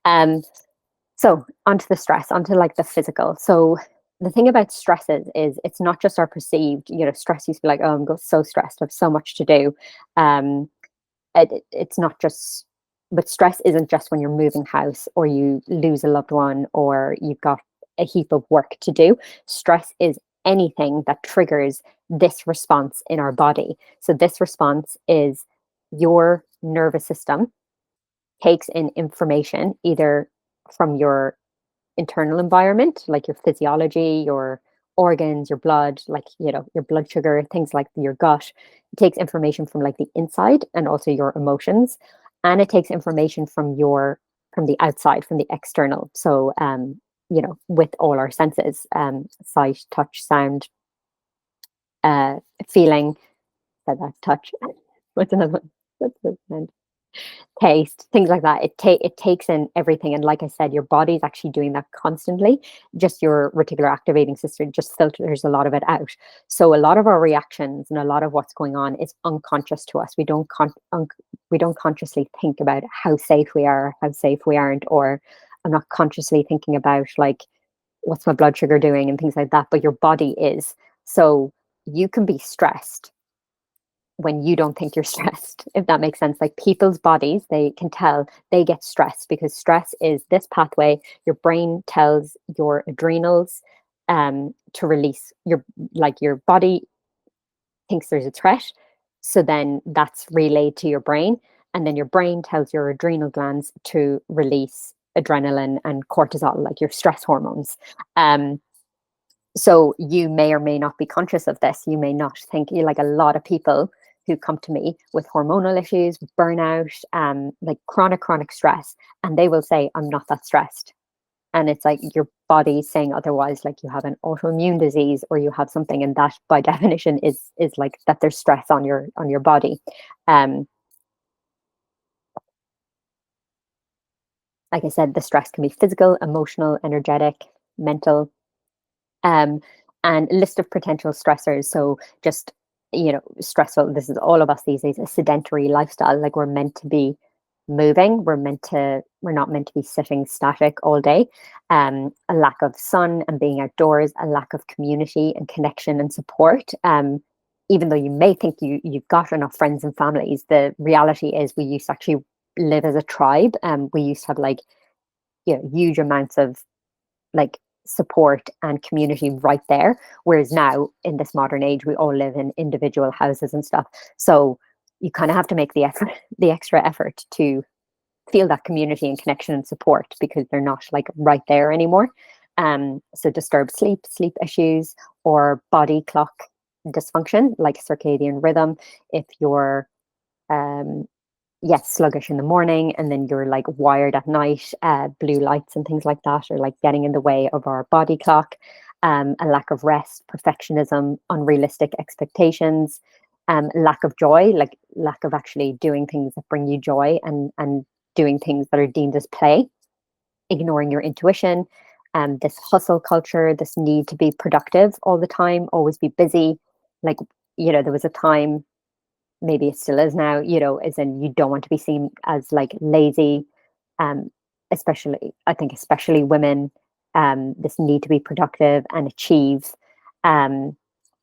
Um, so onto the stress, onto like the physical. So the thing about stresses is it's not just our perceived, stress used to be like, oh, so stressed, I have so much to do. Um, it's not just, but stress isn't just when you're moving house or you lose a loved one or you've got a heap of work to do. Stress is anything that triggers this response in our body. So this response is your nervous system takes in information either from your internal environment, like your physiology, your organs, your blood, like, your blood sugar, things like your gut. It takes information from like the inside and also your emotions. And it takes information from the outside, from the external. So, with all our senses, sight, touch, sound, uh, feeling, said that touch. What's another one? What's the sound? Taste, things like that. It takes in everything, and like I said, your body's actually doing that constantly. Just your reticular activating system just filters a lot of it out. So a lot of our reactions and a lot of what's going on is unconscious to us. We don't consciously think about how safe we are, how safe we aren't, or I'm not consciously thinking about like what's my blood sugar doing and things like that. But your body is. So you can be stressed when you don't think you're stressed, if that makes sense. Like people's bodies, they can tell they get stressed because stress is this pathway. Your brain tells your adrenals to release your body thinks there's a threat. So then that's relayed to your brain. And then your brain tells your adrenal glands to release adrenaline and cortisol, like your stress hormones. Um, so you may or may not be conscious of this. You may not think, like a lot of people who come to me with hormonal issues, burnout, like chronic stress, and they will say, I'm not that stressed. And it's like your body saying otherwise, like you have an autoimmune disease or you have something, and that by definition is like that there's stress on your body. Um, like I said, the stress can be physical, emotional, energetic, mental, um, and a list of potential stressors. So just, stressful. This is all of us these days, a sedentary lifestyle. Like we're meant to be moving. We're not meant to be sitting static all day. A lack of sun and being outdoors, a lack of community and connection and support. Even though you may think you've got enough friends and families, the reality is we used to actually live as a tribe. We used to have like, huge amounts of like support and community right there. Whereas now in this modern age, we all live in individual houses and stuff. So you kind of have to make the effort, the extra effort to feel that community and connection and support because they're not like right there anymore. So disturbed sleep issues, or body clock dysfunction, like circadian rhythm. If you're um, yes, sluggish in the morning and then you're like wired at night, blue lights and things like that are like getting in the way of our body clock. A lack of rest, perfectionism, unrealistic expectations, lack of joy, like lack of actually doing things that bring you joy, and doing things that are deemed as play, ignoring your intuition, this hustle culture, this need to be productive all the time, always be busy. Like, there was a time, maybe it still is now, as in you don't want to be seen as like lazy, um, especially, I think, especially women, this need to be productive and achieve, um,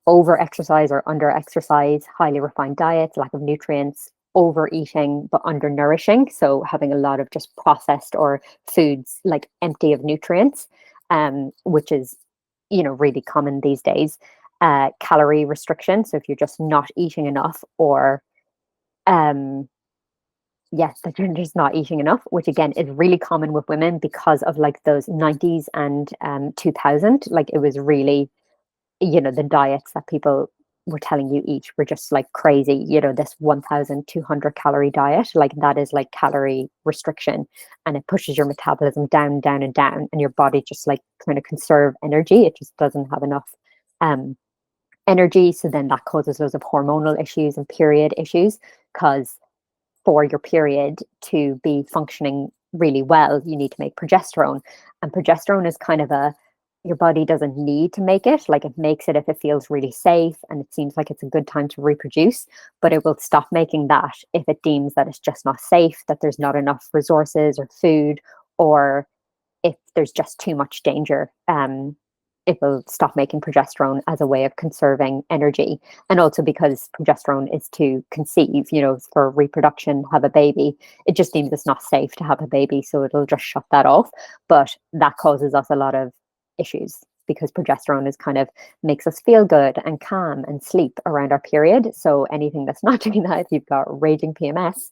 over exercise or under exercise, highly refined diets, lack of nutrients, overeating, but undernourishing. So having a lot of just processed or foods like empty of nutrients, which is, really common these days. Calorie restriction. So if you're just not eating enough, or um, yes, that you're just not eating enough, which again is really common with women because of like those 90s and 2000. Like it was really, the diets that people were telling you each were just like crazy. This 1,200 calorie diet, like that is like calorie restriction, and it pushes your metabolism down, down, and down, and your body just like trying to conserve energy. It just doesn't have enough um, energy. So then that causes loads of hormonal issues and period issues because for your period to be functioning really well, you need to make progesterone. And progesterone is kind of your body doesn't need to make it. Like it makes it if it feels really safe and it seems like it's a good time to reproduce, but it will stop making that if it deems that it's just not safe, that there's not enough resources or food or if there's just too much danger, it will stop making progesterone as a way of conserving energy. And also because progesterone is to conceive, for reproduction, have a baby, it just means it's not safe to have a baby. So it'll just shut that off. But that causes us a lot of issues because progesterone is kind of makes us feel good and calm and sleep around our period. So anything that's not doing that, if you've got raging PMS,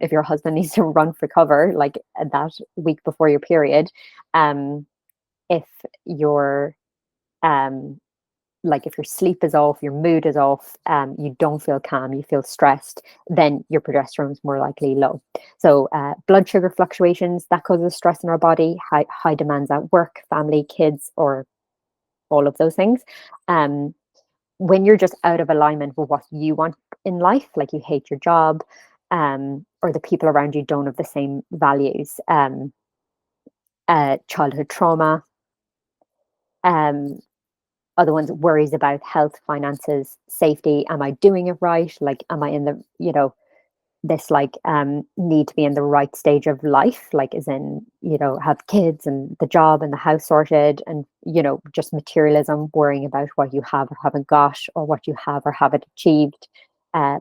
if your husband needs to run for cover like that week before your period, if your like if your sleep is off, your mood is off, you don't feel calm, you feel stressed, then your progesterone is more likely low. So blood sugar fluctuations, that causes stress in our body, high demands at work, family, kids, or all of those things. When you're just out of alignment with what you want in life, like you hate your job, or the people around you don't have the same values, childhood trauma, other ones, worries about health, finances, safety. Am I doing it right? Like, am I in the, this like need to be in the right stage of life, like as in, have kids and the job and the house sorted, and, just materialism, worrying about what you have or haven't got, or what you have or haven't achieved,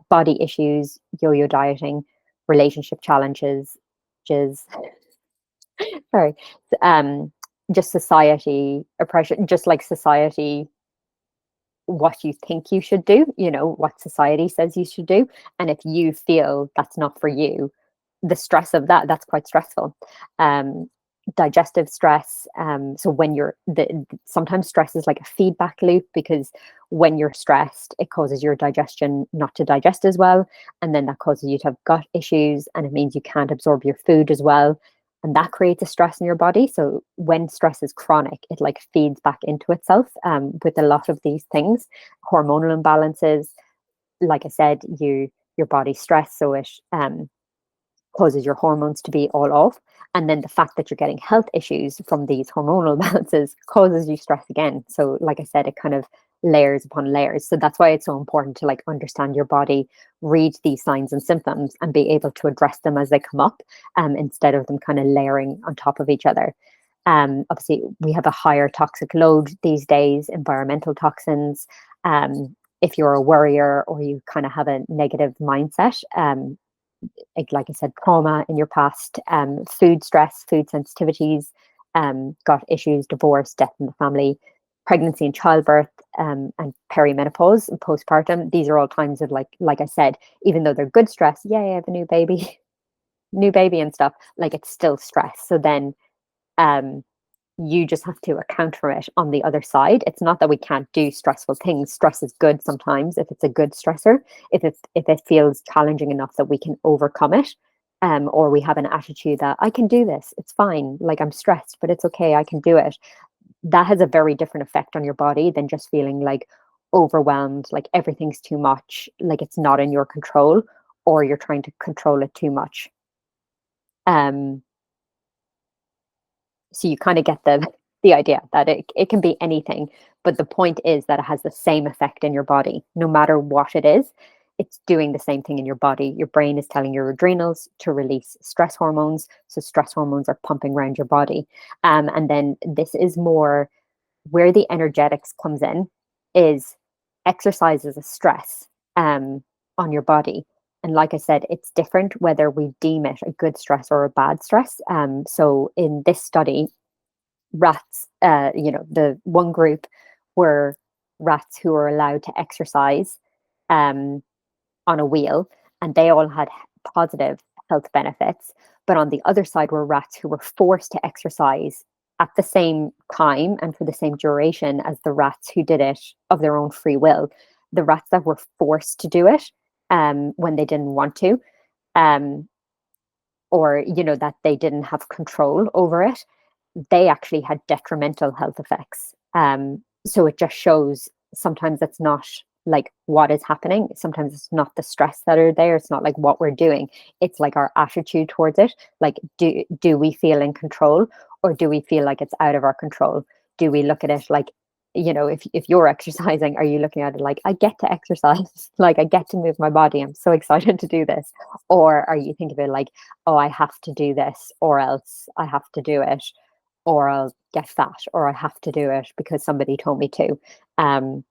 body issues, yo-yo dieting, relationship challenges, just sorry, just society oppression, just like society, what you think you should do, what society says you should do. And if you feel that's not for you, the stress of that's quite stressful. Digestive stress. So when sometimes stress is like a feedback loop, because when you're stressed, it causes your digestion not to digest as well. And then that causes you to have gut issues, and it means you can't absorb your food as well. And that creates a stress in your body. So when stress is chronic, it like feeds back into itself, with a lot of these things. Hormonal imbalances, like I said, your body's stressed, so it causes your hormones to be all off. And then the fact that you're getting health issues from these hormonal balances causes you stress again. So like I said, it kind of layers upon layers. So that's why it's so important to like understand your body, read these signs and symptoms, and be able to address them as they come up, instead of them kind of layering on top of each other. Obviously, we have a higher toxic load these days, environmental toxins. If you're a worrier or you kind of have a negative mindset, like I said, trauma in your past, food stress, food sensitivities, got issues, divorce, death in the family, pregnancy and childbirth, and perimenopause and postpartum. These are all times of like I said, even though they're good stress, yay, I have a new baby, new baby and stuff, like it's still stress. So then you just have to account for it on the other side. It's not that we can't do stressful things. Stress is good sometimes if it's a good stressor, if it feels challenging enough that we can overcome it, or we have an attitude that I can do this, it's fine, like I'm stressed but it's okay, I can do it. That has a very different effect on your body than just feeling like overwhelmed, like everything's too much, like it's not in your control, or you're trying to control it too much. So you kind of get the idea that it can be anything, but the point is that it has the same effect in your body. No matter what it is, it's doing the same thing in your body. Your brain is telling your adrenals to release stress hormones. So stress hormones are pumping around your body. And then this is more where the energetics comes in, is exercise is a stress on your body. And like I said, it's different whether we deem it a good stress or a bad stress. So in this study, rats, the one group were rats who were allowed to exercise on a wheel, and they all had positive health benefits. But on the other side were rats who were forced to exercise at the same time and for the same duration as the rats who did it of their own free will. The rats that were forced to do it when they didn't want to, or that they didn't have control over it, they actually had detrimental health effects. So it just shows sometimes it's not like what is happening. Sometimes it's not the stress that are there. It's not like what we're doing. It's like our attitude towards it. Like, do we feel in control, or do we feel like it's out of our control? Do we look at it like if you're exercising, are you looking at it like, I get to exercise, like I get to move my body, I'm so excited to do this? Or are you thinking of it like, oh, I have to do this, or else I have to do it, or I'll get fat, or I have to do it because somebody told me to. Um,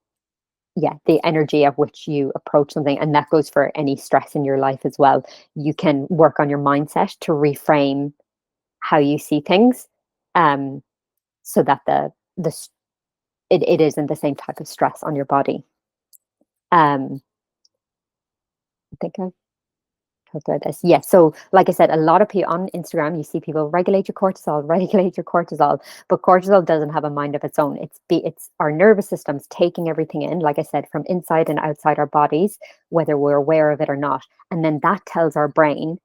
yeah, the energy of which you approach something, and that goes for any stress in your life as well. You can work on your mindset to reframe how you see things, um, so that it isn't the same type of stress on your body. I think I've talked about this. Yeah. So, like I said, a lot of people on Instagram, you see people regulate your cortisol, regulate your cortisol, but cortisol doesn't have a mind of its own. It's our nervous system's taking everything in, like I said, from inside and outside our bodies, whether we're aware of it or not. And then that tells our brain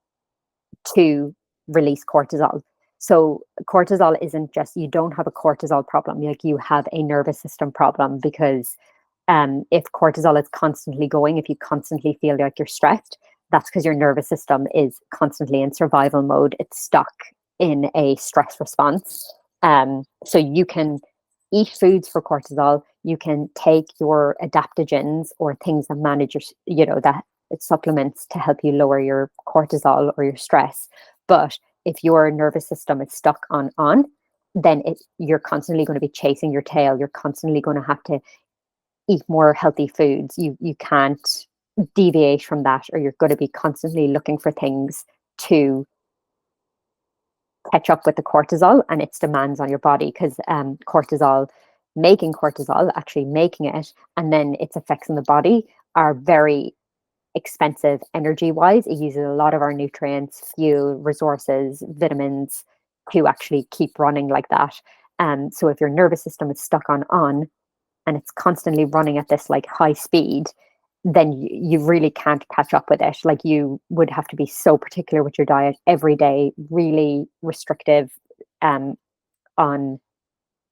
to release cortisol. So cortisol isn't just, you don't have a cortisol problem, like you have a nervous system problem, because if cortisol is constantly going, if you constantly feel like you're stressed, that's because your nervous system is constantly in survival mode. It's stuck in a stress response. So you can eat foods for cortisol. You can take your adaptogens, or things that manage your, that it supplements to help you lower your cortisol or your stress. But if your nervous system is stuck on, then you're constantly going to be chasing your tail. You're constantly going to have to eat more healthy foods. You can't deviate from that, or you're going to be constantly looking for things to catch up with the cortisol and its demands on your body, because cortisol, actually making it, and then its effects on the body are very expensive energy wise. It uses a lot of our nutrients, fuel, resources, vitamins to actually keep running like that. So if your nervous system is stuck on and it's constantly running at this like high speed, then you really can't catch up with it. Like, you would have to be so particular with your diet every day, really restrictive, um, on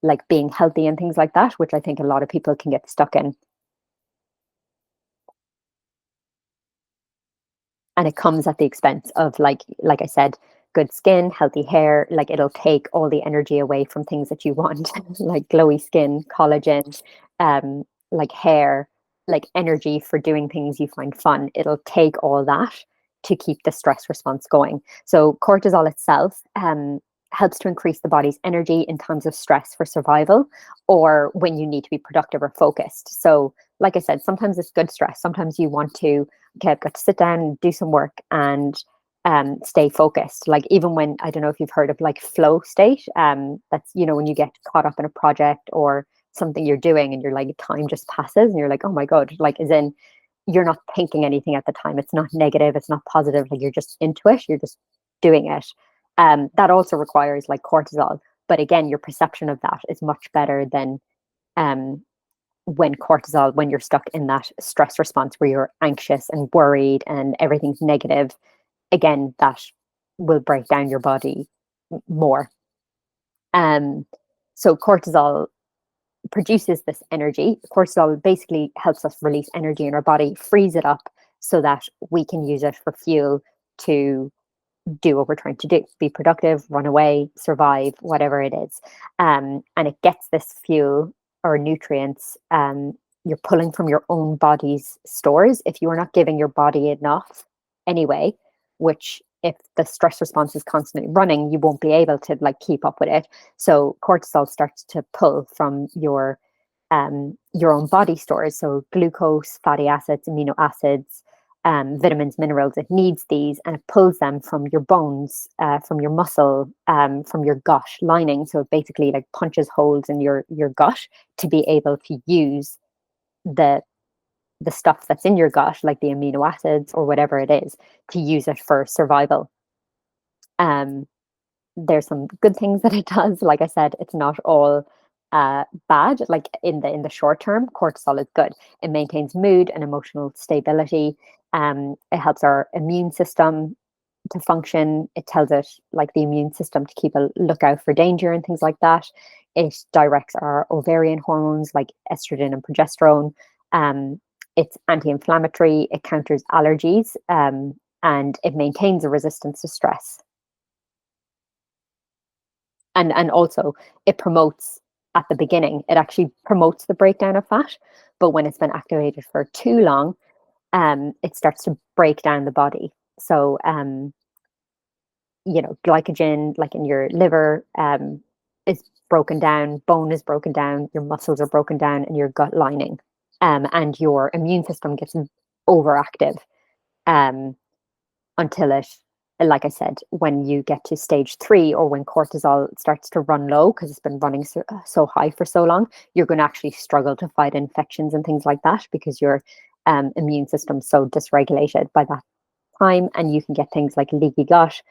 like being healthy and things like that, which I think a lot of people can get stuck in. And it comes at the expense of, like I said, good skin, healthy hair. Like, it'll take all the energy away from things that you want, like glowy skin, collagen, um like hair, like energy for doing things you find fun. It'll take all that to keep the stress response going. So cortisol itself helps to increase the body's energy in times of stress for survival, or when you need to be productive or focused. So like I said, sometimes it's good stress. Sometimes you want to, okay, I've got to sit down and do some work and stay focused. Like, even when, I don't know if you've heard of like flow state, that's, when you get caught up in a project or something you're doing, and you're like, time just passes and you're like, oh my God, like, as in, you're not thinking anything at the time. It's not negative, it's not positive, like, you're just into it, you're just doing it. That also requires like cortisol. But again, your perception of that is much better than um, when you're stuck in that stress response where you're anxious and worried and everything's negative. Again, that will break down your body more. Um, so cortisol produces this energy. Cortisol basically helps us release energy in our body, frees it up so that we can use it for fuel to do what we're trying to do, be productive, run away, survive, whatever it is. And it gets this fuel or nutrients, you're pulling from your own body's stores. If you're not giving your body enough anyway, which, if the stress response is constantly running, you won't be able to like keep up with it. So cortisol starts to pull from your own body stores. So glucose, fatty acids, amino acids, vitamins, minerals. It needs these, and it pulls them from your bones, from your muscle, from your gut lining. So it basically like punches holes in your gut to be able to use the the stuff that's in your gut, like the amino acids or whatever it is, to use it for survival. Um, there's some good things that it does. Like I said, it's not all bad. Like, in the short term, cortisol is good. It maintains mood and emotional stability. It helps our immune system to function. It tells it, like, the immune system, to keep a lookout for danger and things like that. It directs our ovarian hormones like estrogen and progesterone. Um, it's anti-inflammatory. It counters allergies, and it maintains a resistance to stress. And also, it promotes at the beginning. It actually promotes the breakdown of fat, but when it's been activated for too long, it starts to break down the body. So, glycogen, like in your liver, is broken down, bone is broken down, your muscles are broken down, and your gut lining, and your immune system gets overactive, um, until it, like I said, when you get to stage 3, or when cortisol starts to run low because it's been running so high for so long, you're going to actually struggle to fight infections and things like that, because your immune system's so dysregulated by that time. And you can get things like leaky gut,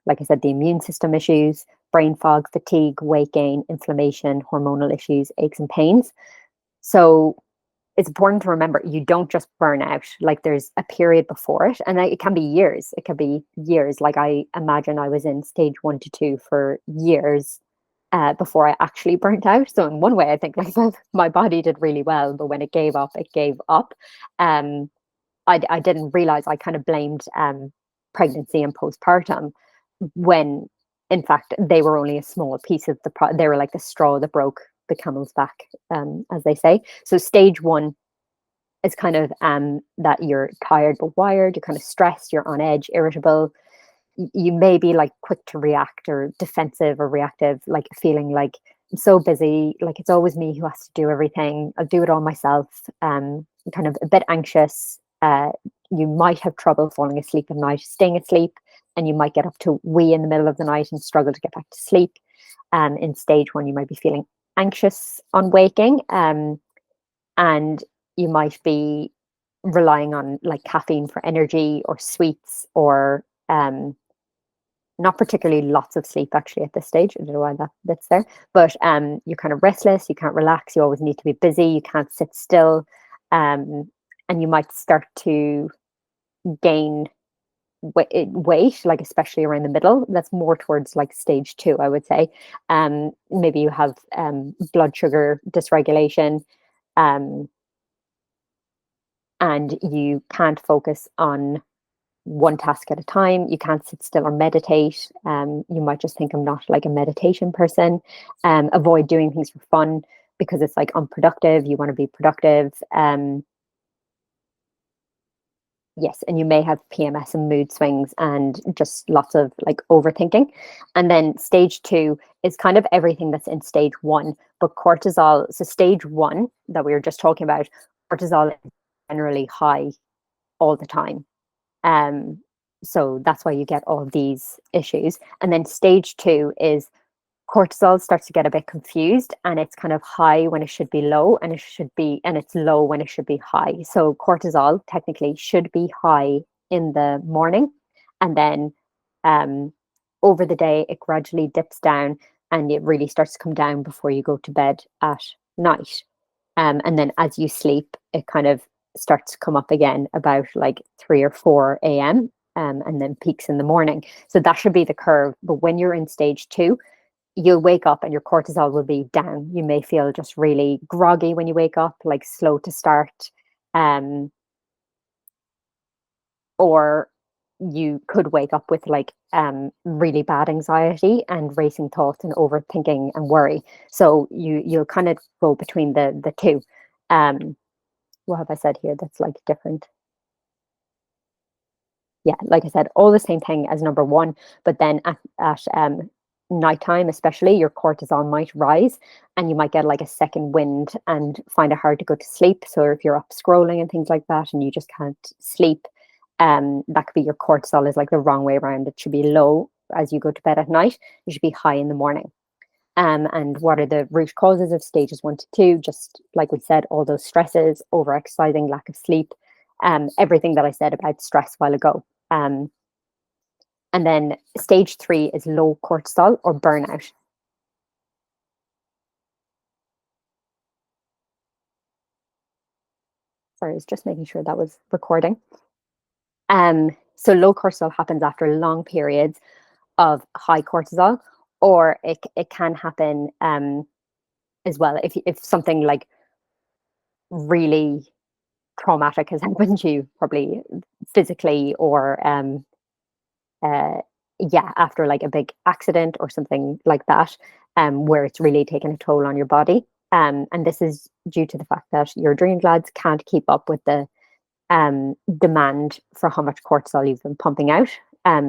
like I said, the immune system issues, brain fog, fatigue, weight gain, inflammation, hormonal issues, aches and pains. So it's important to remember, you don't just burn out. Like, there's a period before it, and it can be years. It can be years. Like, I imagine I was in stage 1 to 2 for years, before I actually burnt out. So in one way, I think, like, my body did really well, but when it gave up, it gave up. Um, I didn't realize I kind of blamed pregnancy and postpartum, when in fact they were only a small piece of they were like the straw that broke the camel's back, as they say. So stage 1 is kind of that you're tired but wired, you're kind of stressed, you're on edge, irritable. You may be like quick to react, or defensive or reactive, like feeling like, I'm so busy, like it's always me who has to do everything, I'll do it all myself. Kind of a bit anxious. You might have trouble falling asleep at night, staying asleep, and you might get up to wee in the middle of the night and struggle to get back to sleep. In stage 1, you might be feeling anxious on waking, and you might be relying on like caffeine for energy, or sweets, or not particularly lots of sleep actually at this stage. I don't know why that's there, but you're kind of restless, you can't relax, you always need to be busy, you can't sit still, and you might start to gain weight, like especially around the middle. That's more towards like stage 2, I would say. Maybe you have blood sugar dysregulation, um, and you can't focus on one task at a time. You can't sit still or meditate. You might just think, I'm not like a meditation person. Avoid doing things for fun because it's like unproductive. You want to be productive. Yes, and you may have PMS and mood swings and just lots of like overthinking. And then stage 2 is kind of everything that's in stage 1, but cortisol. So stage 1 that we were just talking about, cortisol is generally high all the time. Um, so that's why you get all of these issues. And then stage 2 is cortisol starts to get a bit confused, and it's kind of high when it should be low, and it's low when it should be high. So cortisol technically should be high in the morning, and then um, over the day it gradually dips down, and it really starts to come down before you go to bed at night. And then as you sleep, it kind of starts to come up again about like 3 or 4 a.m. And then peaks in the morning. So that should be the curve. But when you're in stage 2, you'll wake up and your cortisol will be down. You may feel just really groggy when you wake up, like slow to start, um, or you could wake up with like really bad anxiety and racing thoughts and overthinking and worry. So you'll kind of go between the two. Um, what have I said here that's like different? Yeah, like I said, all the same thing as number 1, but then at nighttime, especially, your cortisol might rise, and you might get like a second wind and find it hard to go to sleep. So if you're up scrolling and things like that, and you just can't sleep, that could be your cortisol is like the wrong way around. It should be low as you go to bed at night. It should be high in the morning. And what are the root causes of stages 1 to 2? Just like we said, all those stresses, overexercising, lack of sleep, everything that I said about stress a while ago. Um, and then stage 3 is low cortisol or burnout. Sorry, I was just making sure that was recording. So low cortisol happens after long periods of high cortisol, or it can happen as well if something like really traumatic has happened to you, probably physically or yeah, after like a big accident or something like that, where it's really taken a toll on your body. And this is due to the fact that your adrenal glands can't keep up with the demand for how much cortisol you've been pumping out.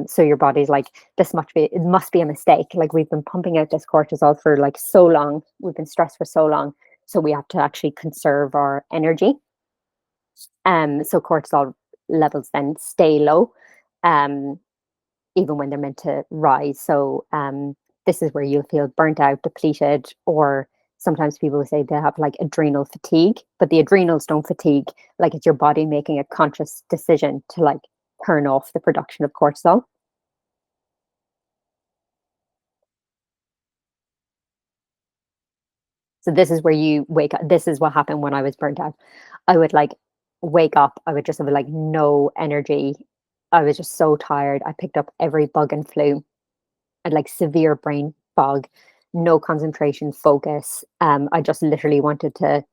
So your body's like, it must be a mistake. Like we've been pumping out this cortisol for like so long, we've been stressed for so long, so we have to actually conserve our energy. So cortisol levels then stay low, um, even when they're meant to rise. So this is where you'll feel burnt out, depleted, or sometimes people will say they have like adrenal fatigue, but the adrenals don't fatigue. Like it's your body making a conscious decision to like turn off the production of cortisol. So this is where you wake up. This is what happened when I was burnt out. I would like wake up, I would just have like no energy. I was just so tired. I picked up every bug and flu. I had like severe brain fog, no concentration, focus. I just literally wanted to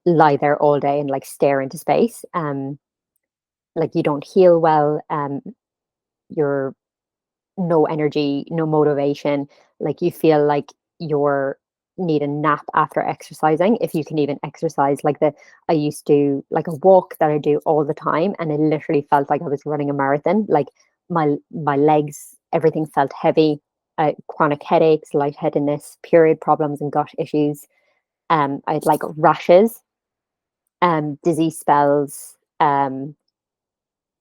lie there all day and like stare into space. Like you don't heal well. You're no energy, no motivation. Like you feel like you're need a nap after exercising, if you can even exercise. I used to like a walk that I do all the time, and it literally felt like I was running a marathon. Like my legs, everything felt heavy. Chronic headaches, lightheadedness, period problems, and gut issues. I had like rashes, dizzy spells.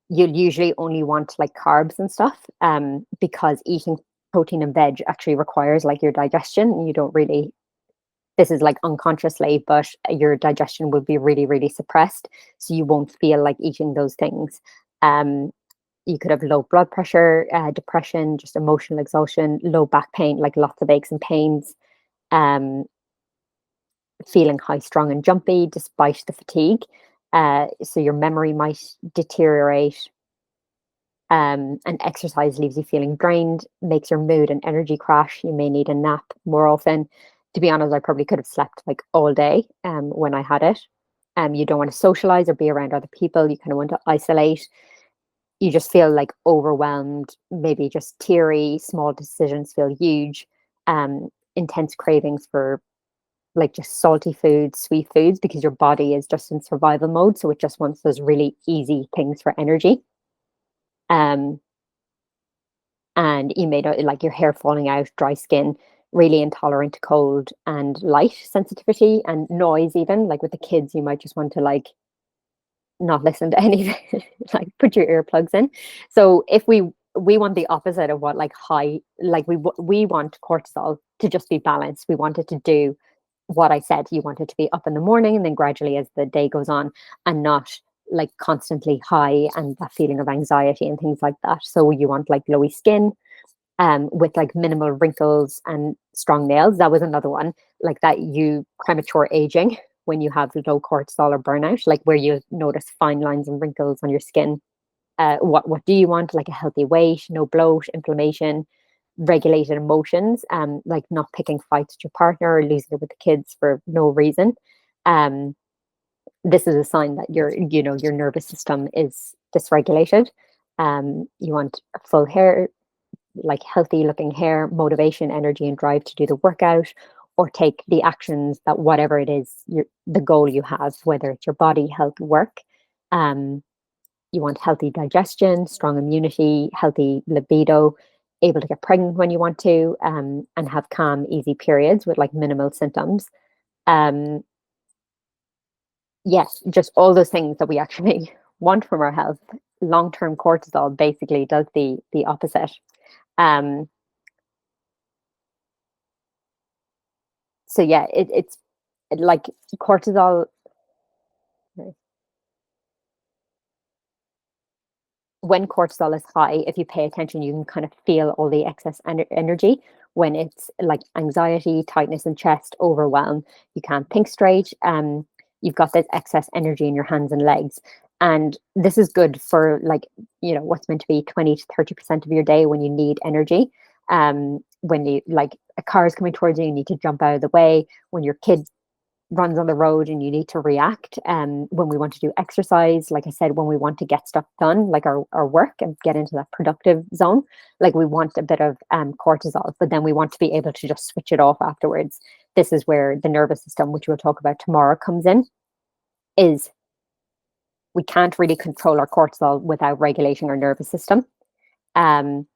You'll usually only want like carbs and stuff, because eating protein and veg actually requires like your digestion, and you don't really, this is like unconsciously, but your digestion will be really, really suppressed, so you won't feel like eating those things. um you could have low blood pressure, depression, just emotional exhaustion, low back pain, like lots of aches and pains, um feeling high strung and jumpy despite the fatigue. So your memory might deteriorate. And exercise leaves you feeling drained, makes your mood and energy crash. You may need a nap more often. To be honest, I probably could have slept like all day when I had it. You don't want to socialize or be around other people. You kind of want to isolate. You just feel like overwhelmed, maybe just teary. Small decisions feel huge. Intense cravings for like just salty foods, sweet foods, because your body is just in survival mode. So it just wants those really easy things for energy. Um, and you may not like your hair falling out, dry skin, really intolerant to cold and light sensitivity and noise. Even like with the kids, you might just want to like not listen to anything, like put your earplugs in. So if we want the opposite of what like high, like we want cortisol to just be balanced. We want it to do what I said. You want it to be up in the morning and then gradually as the day goes on, and not like constantly high and that feeling of anxiety and things like that. So you want like glowy skin, with like minimal wrinkles and strong nails. That was another one, like that you premature aging when you have low cortisol or burnout, like where you notice fine lines and wrinkles on your skin. What do you want? Like a healthy weight, no bloat, inflammation, regulated emotions, like not picking fights with your partner or losing it with the kids for no reason. Um, this is a sign that your nervous system is dysregulated. You want full hair, like healthy looking hair, motivation, energy, and drive to do the workout or take the actions that whatever it is, the goal you have, whether it's your body, health, work. Um, you want healthy digestion, strong immunity, healthy libido, able to get pregnant when you want to, and have calm, easy periods with like minimal symptoms. Um, yes, just all those things that we actually want from our health. Long-term cortisol basically does the opposite. Um, so yeah, it's like cortisol. When cortisol is high, if you pay attention, you can kind of feel all the excess energy. When it's like anxiety, tightness in chest, overwhelm, you can't think straight. You've got this excess energy in your hands and legs. And this is good for like, what's meant to be 20 to 30% of your day when you need energy. When you like a car is coming towards you, you need to jump out of the way. When your kid runs on the road and you need to react. When we want to do exercise, like I said, when we want to get stuff done, like our work, and get into that productive zone, like we want a bit of cortisol, but then we want to be able to just switch it off afterwards. This is where the nervous system, which we'll talk about tomorrow, comes in. Is we can't really control our cortisol without regulating our nervous system. Um,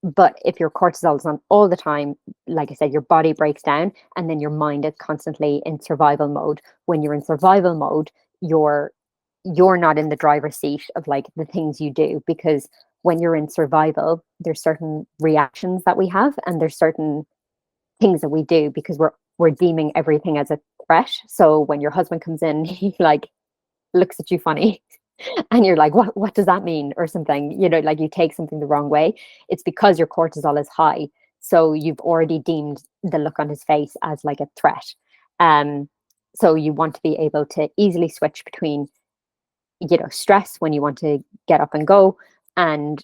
but if your cortisol is on all the time, like I said, your body breaks down, and then your mind is constantly in survival mode. When you're in survival mode, you're not in the driver's seat of like the things you do, because when you're in survival, there's certain reactions that we have, and there's certain things that we do because we're deeming everything as a threat. So when your husband comes in, he like looks at you funny, and you're like, what does that mean, or something, like you take something the wrong way. It's because your cortisol is high, so you've already deemed the look on his face as like a threat. So you want to be able to easily switch between stress when you want to get up and go, and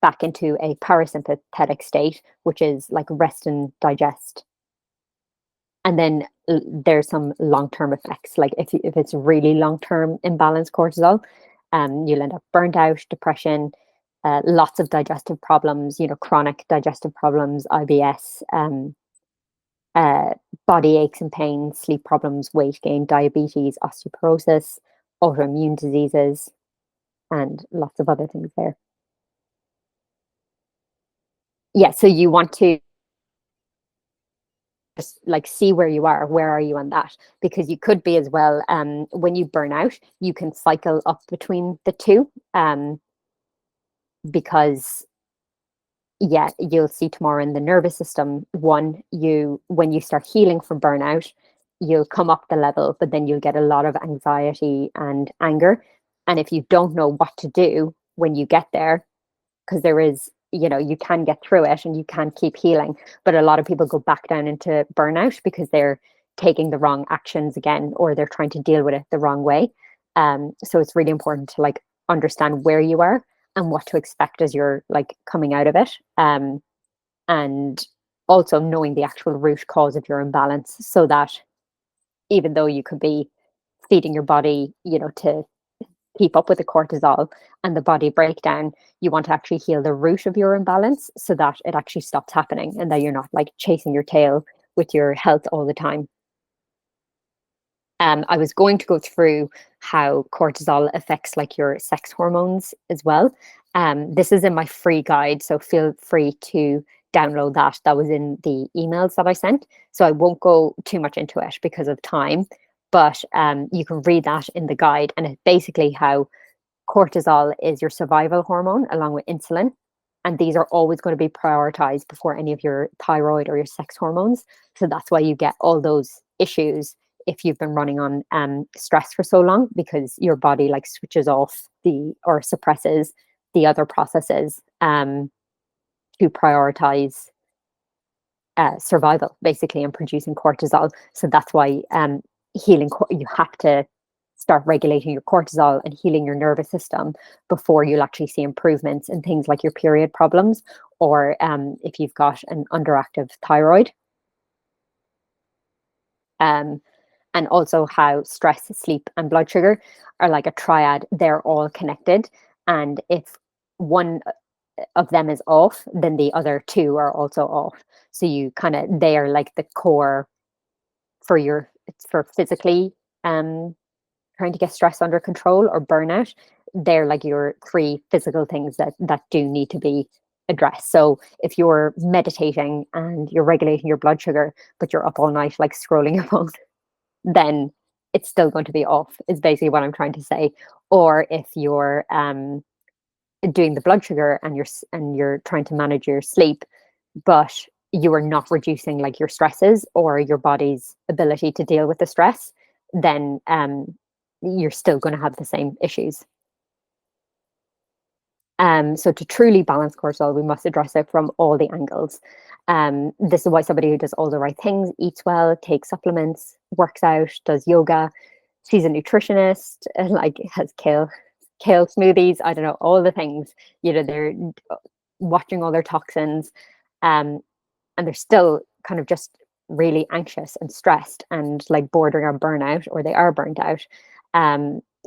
back into a parasympathetic state, which is like rest and digest. And then there's some long-term effects, like if it's really long-term imbalanced cortisol, you'll end up burnt out, depression, lots of digestive problems, chronic digestive problems, IBS, uh, body aches and pains, sleep problems, weight gain, diabetes, osteoporosis, autoimmune diseases, and lots of other things there. Yeah, so you want to just like see where are you on that, because you could be as well, when you burn out, you can cycle up between the two, because yeah, you'll see tomorrow in the nervous system one, when you start healing from burnout, you'll come up the level, but then you'll get a lot of anxiety and anger. And if you don't know what to do when you get there, because there is, you can get through it and you can keep healing, but a lot of people go back down into burnout because they're taking the wrong actions again, or they're trying to deal with it the wrong way. So it's really important to like understand where you are and what to expect as you're like coming out of it, and also knowing the actual root cause of your imbalance, so that even though you could be feeding your body, to keep up with the cortisol and the body breakdown, you want to actually heal the root of your imbalance so that it actually stops happening, and that you're not like chasing your tail with your health all the time. I was going to go through how cortisol affects like your sex hormones as well. This is in my free guide, so feel free to download that. That was in the emails that I sent. So I won't go too much into it because of time, but you can read that in the guide. And it's basically how cortisol is your survival hormone along with insulin. And these are always going to be prioritized before any of your thyroid or your sex hormones. So that's why you get all those issues if you've been running on stress for so long, because your body like switches off or suppresses the other processes to prioritize survival, basically, and producing cortisol. So that's why you have to start regulating your cortisol and healing your nervous system before you'll actually see improvements in things like your period problems, or if you've got an underactive thyroid. And also how stress, sleep, and blood sugar are like a triad. They're all connected. And if one of them is off, then the other two are also off. So they are like the core for physically trying to get stress under control or burnout. They're like your three physical things that do need to be addressed. So if you're meditating and you're regulating your blood sugar, but you're up all night like scrolling your phone, then it's still going to be off, is basically what I'm trying to say. Or if you're doing the blood sugar and you're trying to manage your sleep, but you are not reducing like your stresses or your body's ability to deal with the stress, then you're still going to have the same issues. So to truly balance cortisol, we must address it from all the angles. This is why somebody who does all the right things, eats well, takes supplements, works out, does yoga, she's a nutritionist, like has kale smoothies, I don't know, all the things, they're watching all their toxins, and they're still kind of just really anxious and stressed and like bordering on burnout, or they are burnt out.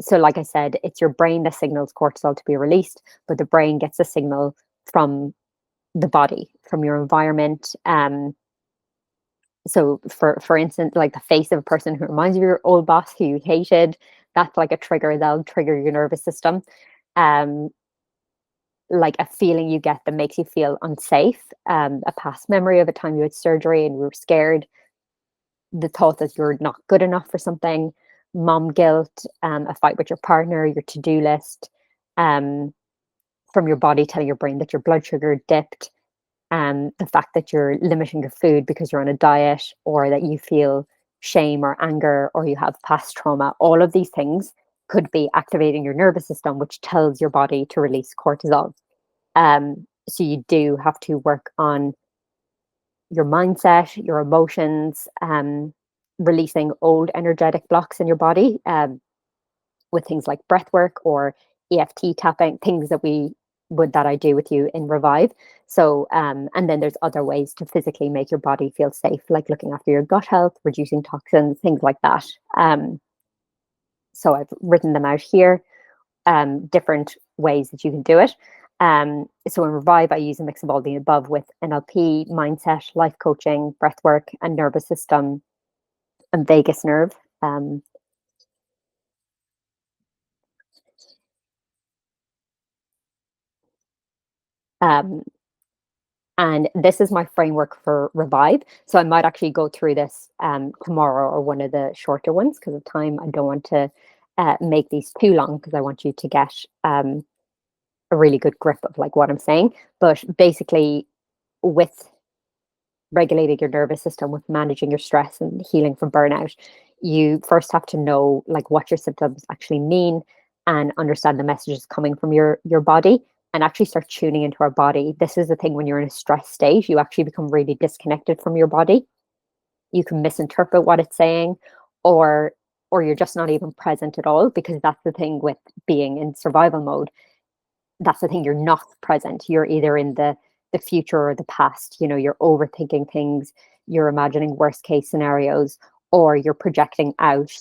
So like I said, it's your brain that signals cortisol to be released, but the brain gets a signal from the body, from your environment. So for instance, like the face of a person who reminds you of your old boss who you hated, that's like a trigger. That'll trigger your nervous system. Um, like a feeling you get that makes you feel unsafe, a past memory of a time you had surgery and you were scared, the thought that you're not good enough for something, mom guilt, a fight with your partner, your to-do list, um, from your body telling your brain that your blood sugar dipped, the fact that you're limiting your food because you're on a diet, or that you feel shame or anger, or you have past trauma. All of these things could be activating your nervous system, which tells your body to release cortisol. So you do have to work on your mindset, your emotions, releasing old energetic blocks in your body, with things like breath work or EFT tapping, things that I do with you in Revive. So, and then there's other ways to physically make your body feel safe, like looking after your gut health, reducing toxins, things like that. So I've written them out here, different ways that you can do it. So in Revive, I use a mix of all the above with NLP, mindset, life coaching, breath work, and nervous system and vagus nerve. Um, um, and this is my framework for Revive. So I might actually go through this tomorrow, or one of the shorter ones, because of time. I don't want to make these too long, because I want you to get a really good grip of like what I'm saying. But basically, with regulating your nervous system, with managing your stress and healing from burnout, you first have to know like what your symptoms actually mean, and understand the messages coming from your body, and actually start tuning into our body. This is the thing: when you're in a stress state, you actually become really disconnected from your body. You can misinterpret what it's saying, or you're just not even present at all, because that's the thing with being in survival mode. That's the thing, you're not present. You're either in the future or the past. You're overthinking things, you're imagining worst case scenarios, or you're projecting out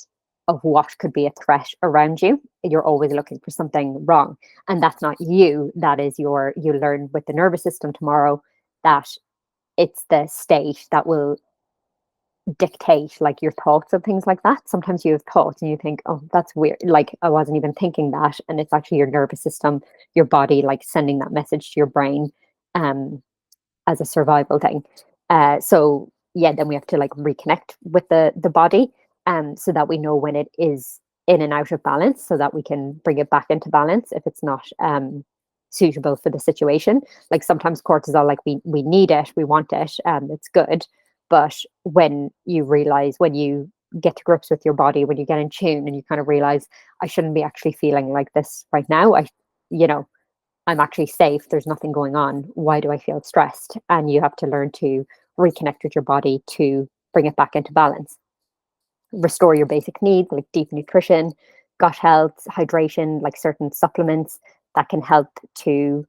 of what could be a threat around you. You're always looking for something wrong, and that's not you. That is you learn with the nervous system tomorrow that it's the state that will dictate like your thoughts and things like that. Sometimes you have thoughts and you think, oh, that's weird, like I wasn't even thinking that, and it's actually your nervous system, your body, like sending that message to your brain, um as a survival thing. So yeah, then we have to like reconnect with the body, so that we know when it is in and out of balance, so that we can bring it back into balance if it's not suitable for the situation. Like sometimes cortisol, like we need it, we want it, it's good. But when you realize, when you get to grips with your body, when you get in tune and you kind of realize, I shouldn't be actually feeling like this right now. You know, I'm actually safe. There's nothing going on. Why do I feel stressed? And you have to learn to reconnect with your body to bring it back into balance. Restore your basic needs like deep nutrition, gut health, hydration, like certain supplements that can help to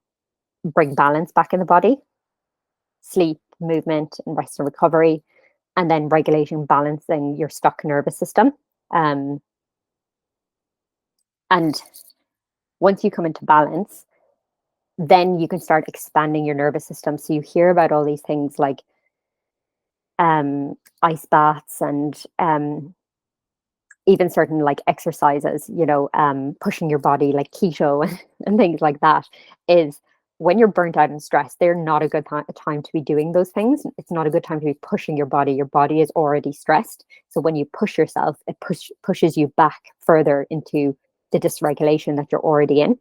bring balance back in the body, sleep, movement, and rest and recovery, and then regulating, balancing your stuck nervous system. Um, and once you come into balance, then you can start expanding your nervous system. So you hear about all these things like ice baths, and even certain like exercises, pushing your body, like keto and things like that. Is when you're burnt out and stressed, they're not a good time to be doing those things. It's not a good time to be pushing your body. Your body is already stressed. So when you push yourself, it pushes you back further into the dysregulation that you're already in.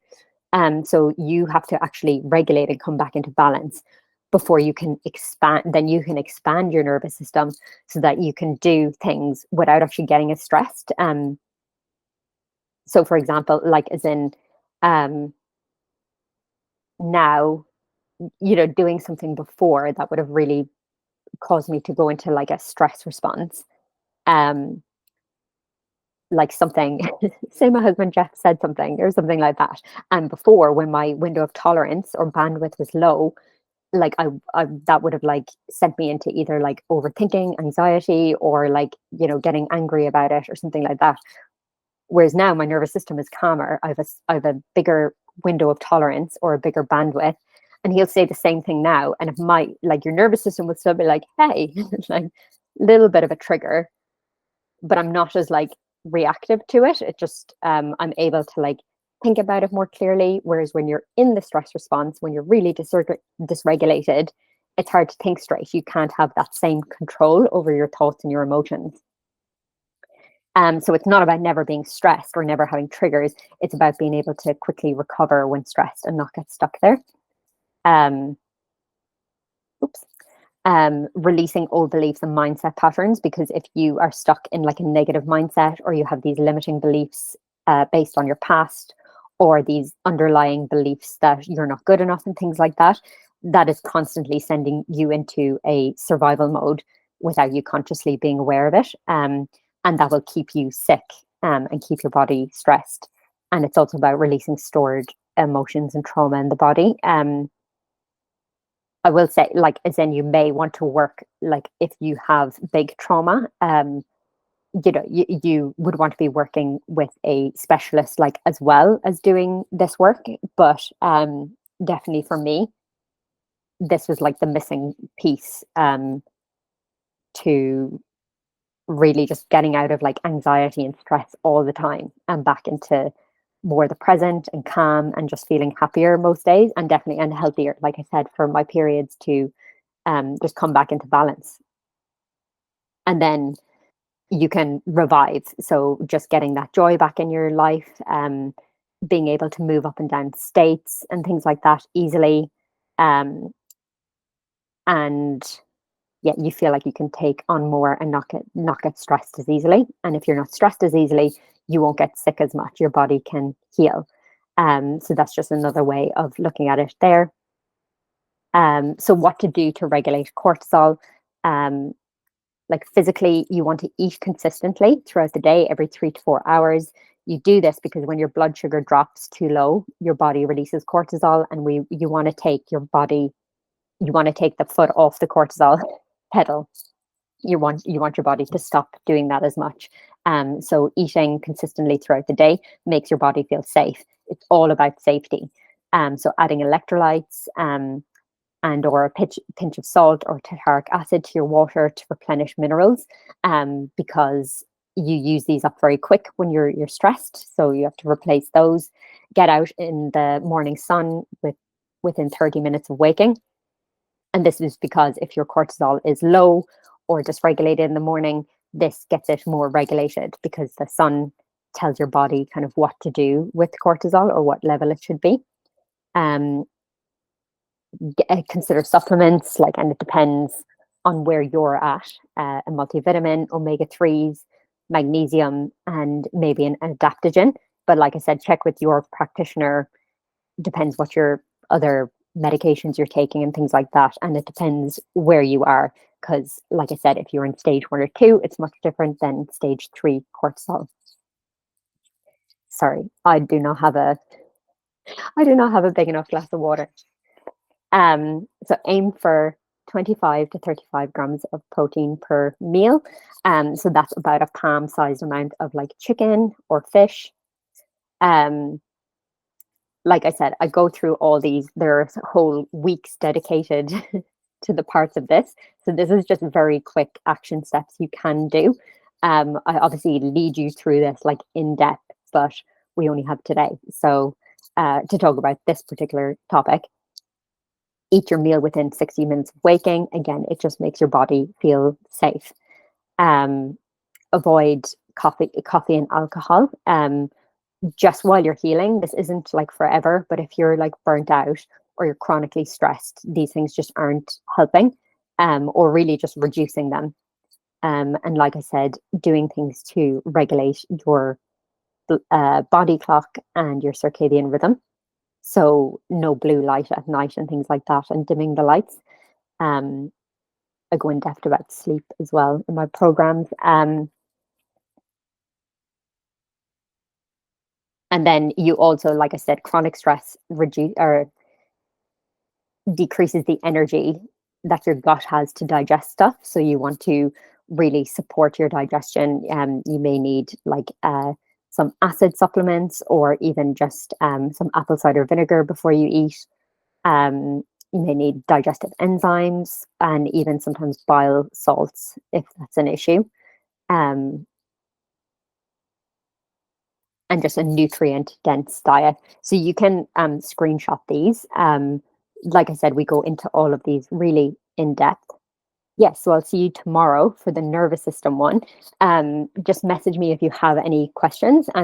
So you have to actually regulate and come back into balance before you can expand. Then you can expand your nervous system so that you can do things without actually getting as stressed. So for example, like as in now, doing something before that would have really caused me to go into like a stress response. Um, like something, say my husband Jeff said something or something like that. And before, when my window of tolerance or bandwidth was low, like I that would have like sent me into either like overthinking, anxiety, or like, you know, getting angry about it or something like that. Whereas now my nervous system is calmer. I have a bigger window of tolerance or a bigger bandwidth. And he'll say the same thing now. And it might, like, your nervous system would still be like, hey, like, little bit of a trigger, but I'm not as like reactive to it. It just I'm able to like think about it more clearly. Whereas when you're in the stress response, when you're really dysregulated, it's hard to think straight. You can't have that same control over your thoughts and your emotions. So it's not about never being stressed or never having triggers. It's about being able to quickly recover when stressed and not get stuck there. Um, oops. Releasing old beliefs and mindset patterns, because if you are stuck in like a negative mindset, or you have these limiting beliefs based on your past, or these underlying beliefs that you're not good enough and things like that, that is constantly sending you into a survival mode without you consciously being aware of it. And that will keep you sick, and keep your body stressed. And it's also about releasing stored emotions and trauma in the body. I will say, like, as in, you may want to work, like, if you have big trauma, you know, you would want to be working with a specialist, like, as well as doing this work. But definitely for me, this was like the missing piece, to really just getting out of like anxiety and stress all the time and back into more the present and calm and just feeling happier most days, and definitely and healthier, like I said, for my periods to just come back into balance. And then you can revive. So just getting that joy back in your life, being able to move up and down states and things like that easily. Um, and yeah, you feel like you can take on more and not get stressed as easily. And if you're not stressed as easily, you won't get sick as much. Your body can heal. So that's just another way of looking at it there. So what to do to regulate cortisol? Um, like physically, you want to eat consistently throughout the day, every 3 to 4 hours. You do this because when your blood sugar drops too low, your body releases cortisol, and you want to take the foot off the cortisol pedal. You want your body to stop doing that as much. So eating consistently throughout the day makes your body feel safe. It's all about safety. So adding electrolytes, and or a pinch of salt or tartaric acid to your water to replenish minerals, because you use these up very quick when you're stressed, so you have to replace those. Get out in the morning sun within 30 minutes of waking. And this is because if your cortisol is low or dysregulated in the morning, this gets it more regulated, because the sun tells your body kind of what to do with cortisol or what level it should be. um, Consider supplements, like, and it depends on where you're at. A multivitamin, omega 3s, magnesium, and maybe an adaptogen. But like I said, check with your practitioner. Depends what your other medications you're taking and things like that, and it depends where you are. Because, like I said, if you're in stage 1 or 2, it's much different than stage 3 cortisol. Sorry, I do not have a big enough glass of water. So aim for 25 to 35 grams of protein per meal. So that's about a palm-sized amount of like chicken or fish. Um, like I said, I go through all these. There's whole weeks dedicated to the parts of this. So this is just very quick action steps you can do. I obviously lead you through this like in depth, but we only have today. So to talk about this particular topic, eat your meal within 60 minutes of waking. Again, it just makes your body feel safe. Um, Avoid coffee and alcohol. Just while you're healing. This isn't like forever, but if you're like burnt out or you're chronically stressed, these things just aren't helping, or really just reducing them. And like I said, doing things to regulate your body clock and your circadian rhythm. So no blue light at night and things like that, and dimming the lights. Um, I go in depth about sleep as well in my programs. And then you also, like I said, chronic stress reduce or decreases the energy that your gut has to digest stuff. So you want to really support your digestion. You may need like some acid supplements, or even just some apple cider vinegar before you eat. Um, you may need digestive enzymes, and even sometimes bile salts if that's an issue. Um, and just a nutrient dense diet. So you can screenshot these. Like I said, we go into all of these really in depth. Yes, so I'll see you tomorrow for the nervous system one. Just message me if you have any questions. And